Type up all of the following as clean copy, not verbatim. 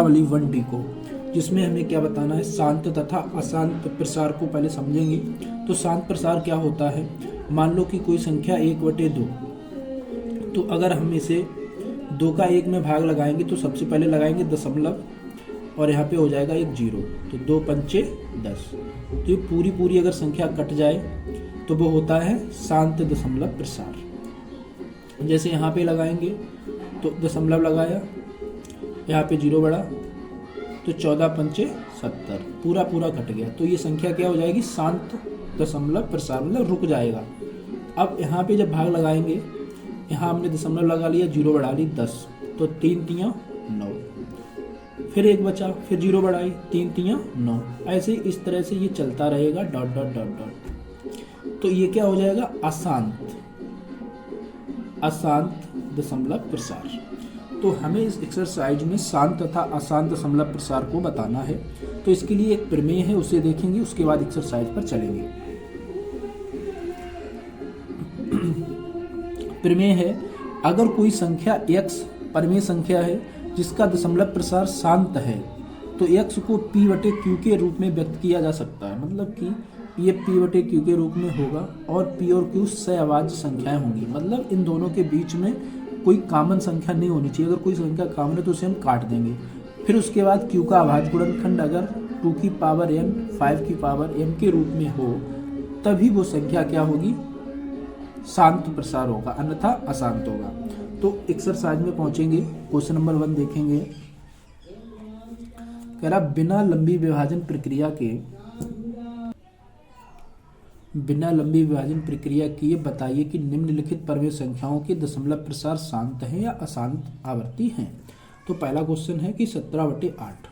वाली 1D को, जिसमें हमें क्या बताना है, शांत तथा अशांत प्रसार को पहले समझेंगे। तो शांत प्रसार क्या होता है, मान लो कि कोई संख्या 1/2, तो अगर हम इसे 2 का 1 में भाग लगाएंगे तो सबसे पहले लगाएंगे दशमलव और यहाँ पे हो जाएगा एक 0, तो 2 पंचे 10। तो ये पूरी अगर संख्या कट जाए तो वो होता है शांत दशमलव प्रसार। जैसे यहाँ पे लगाएंगे तो दशमलव लगाया, यहाँ पे 0 बढ़ा तो 14 पंचे 70, पूरा कट गया। तो ये संख्या क्या हो जाएगी, शांत दशमलव प्रसार, मतलब रुक जाएगा। अब यहाँ पे जब भाग लगाएंगे, यहाँ हमने दशमलव लगा लिया, 0 बढ़ा ली 10, तो 3 तियाँ 9, फिर 1 बचा, फिर 0 बढ़ाई, 3 तियाँ 9, ऐसे इस तरह से ये चलता रहेगा डॉट डॉट डॉट डॉट। तो ये क्या हो जाएगा, अशांत दशमलव प्रसार। तो हमें इस एक्सरसाइज में शांत तथा अशांत दशमलव प्रसार को बताना है। तो इसके लिए एक प्रमेय है, उसे देखेंगे, उसके बाद एक्सरसाइज पर चलेंगे। प्रमेय है, अगर कोई संख्या x परमेय संख्या है जिसका दशमलव प्रसार शांत है, तो x को p/q के रूप में व्यक्त किया जा सकता है। मतलब कि ये p/q के रूप में होगा और p और q सहअभाज्य संख्याएं होंगी। मतलब इन दोनों के बीच में कोई कॉमन संख्या नहीं होनी चाहिए। अगर कोई संख्या कॉमन है तो उसे हम काट देंगे। फिर उसके बाद q का अभाज्य गुणनखंड अगर 2 की पावर n 5 की पावर m के रूप में हो, तभी वो संख्या क्या होगी, शांत प्रसार होगा, अन्यथा अशांत होगा। तो एक्सरसाइज में पहुंचेंगे, क्वेश्चन नंबर 1 देखेंगे। कह रहा बिना लंबी विभाजन प्रक्रिया किए बताइए कि निम्नलिखित परमेय संख्याओं के दशमलव प्रसार शांत हैं या अशांत आवर्ती हैं। तो पहला क्वेश्चन है कि 17/8।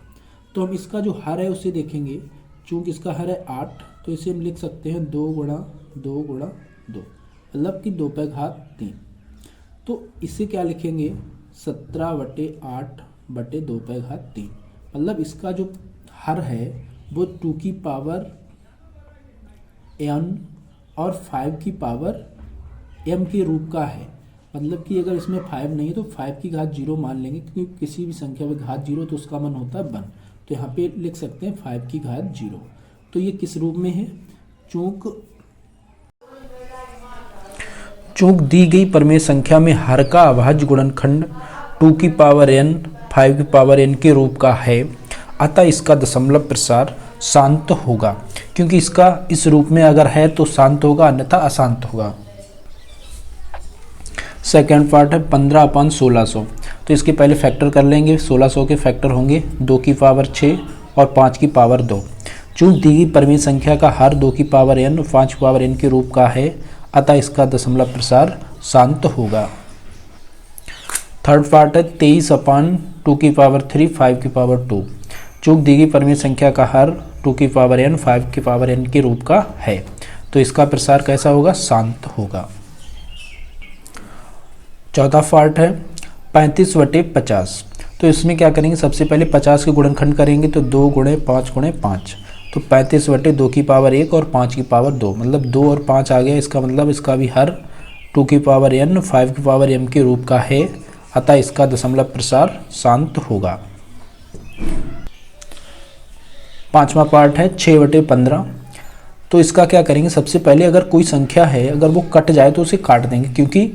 तो हम इसका जो हर है उसे देखेंगे। चूंकि इसका हर है 8, तो इसे हम लिख सकते हैं 2 × 2 × 2, मतलब कि 2 पे घात 3। तो इसे क्या लिखेंगे, 17/8/2 पे घात 3। मतलब इसका जो हर है वो 2 की पावर n और 5 की पावर m के रूप का है। मतलब कि अगर इसमें 5 नहीं है तो 5 की घात 0 मान लेंगे, क्योंकि किसी भी संख्या में घात 0 तो उसका मान होता है 1। तो यहाँ पे लिख सकते हैं 5 की घात 0। तो ये किस रूप में है, चूंकि दी गई परमेय संख्या में हर का अभाज्य गुणनखंड 2 की पावर n 5 की पावर n के रूप का है, अतः इसका दशमलव प्रसार शांत होगा। क्योंकि इसका इस रूप में अगर है तो शांत होगा, अन्यथा अशांत होगा। सेकेंड पार्ट है 15/1600। तो इसके पहले फैक्टर कर लेंगे। 1600 के फैक्टर होंगे 2 की पावर 6 और 5 की पावर 2। चूंकि दी गई परमेय संख्या का हर 2 की पावर n और 5 की पावर n के रूप का है, अतः इसका दशमलव प्रसार शांत होगा। थर्ड पार्ट है 23/2 की पावर 3 5 की पावर 2। चूंकि दी गई परमेय संख्या का हर 2 की पावर n 5 की पावर n के रूप का है, तो इसका प्रसार कैसा होगा, शांत होगा। चौथा पार्ट है 35/50। तो इसमें क्या करेंगे, सबसे पहले 50 के गुणनखंड करेंगे, तो 2 × 5 × 5, तो 35/2 की पावर 1 और 5 की पावर 2, मतलब 2 और 5 आ गया। इसका मतलब इसका भी हर 2 की पावर n 5 की पावर m के रूप का है, अतः इसका दशमलव प्रसार शांत होगा। पांचवा पार्ट है 6/15। तो इसका क्या करेंगे, सबसे पहले अगर कोई संख्या है, अगर वो कट जाए तो उसे काट देंगे, क्योंकि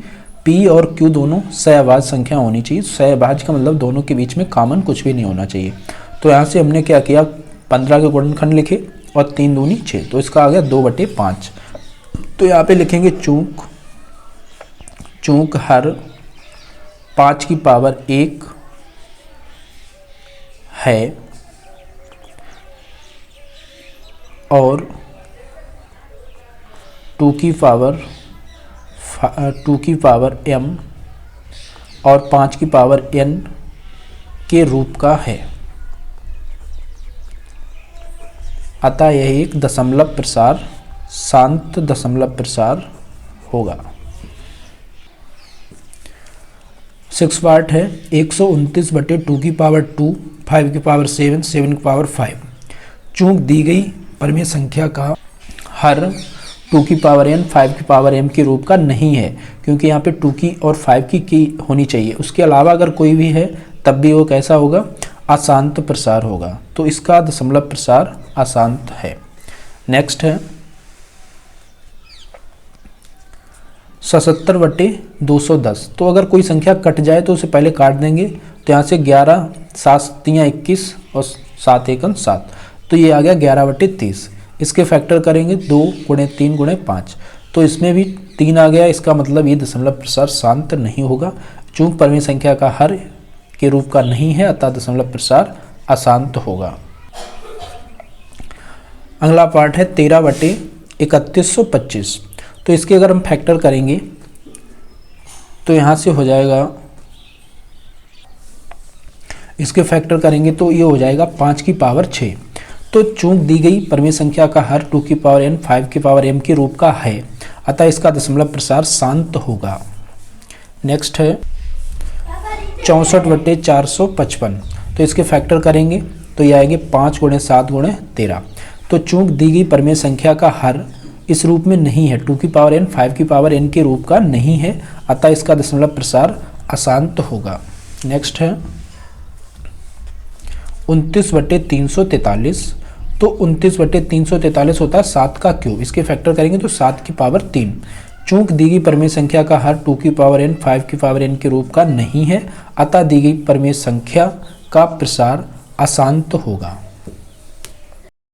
p और q दोनों सहअभाज्य संख्या होनी चाहिए। सहअभाज्य का मतलब दोनों के बीच में कॉमन कुछ भी नहीं होना चाहिए। तो यहाँ से हमने क्या किया, 15 के गुणनखंड लिखे और 3 दूनी 6, तो इसका आ गया 2/5। तो यहाँ पे लिखेंगे चूंकि हर 5 की पावर 1 है और 2 की पावर m और 5 की पावर n के रूप का है, अतः यह एक दशमलव प्रसार, शांत दशमलव प्रसार होगा। 6 पार्ट है 129/2 की पावर 2 5 की पावर 7 7 की पावर 5। चूंकि दी गई परमेय संख्या का हर 2 की पावर n 5 की पावर m के रूप का नहीं है, क्योंकि यहाँ पे 2 की और 5 की होनी चाहिए। उसके अलावा अगर कोई भी है तब भी वो कैसा होगा, अशांत प्रसार होगा। तो इसका दशमलव प्रसार अशांत है। नेक्स्ट है 77/210। तो अगर कोई संख्या कट जाए तो उसे पहले काट देंगे। तो यहाँ से 11, 7 × 21 और 7 × 1 7, तो ये आ गया 11/30। इसके फैक्टर करेंगे 2 × 3 × 5, तो इसमें भी 3 आ गया। इसका मतलब ये दशमलव प्रसार शांत नहीं होगा। चूंकि परिमेय संख्या का हर के रूप का नहीं है, अतः दशमलव प्रसार अशांत होगा। अगला पार्ट है 13/3125। तो इसके अगर हम फैक्टर करेंगे तो यहाँ से हो जाएगा, इसके फैक्टर करेंगे तो ये हो जाएगा 5⁶। तो चूंक दी गई परिमेय संख्या का हर 2n 5m के रूप का है, अतः इसका दशमलव प्रसार शांत होगा। नेक्स्ट है 64/455। तो इसके फैक्टर करेंगे तो ये आएंगे 5 × 7 × 13। तो चूंक दी गई परिमेय संख्या का हर इस रूप में नहीं है, 2n 5n के रूप का नहीं है, अतः इसका दशमलव प्रसार अशांत होगा। नेक्स्ट है 29/343। तो 29/343 होता है 7 का क्यूब। इसके फैक्टर करेंगे तो 7⁵। चूंक दी गई परिमेय संख्या का हर 2n 5n के रूप का नहीं है, अतः दी गई परिमेय संख्या का प्रसार अशांत होगा।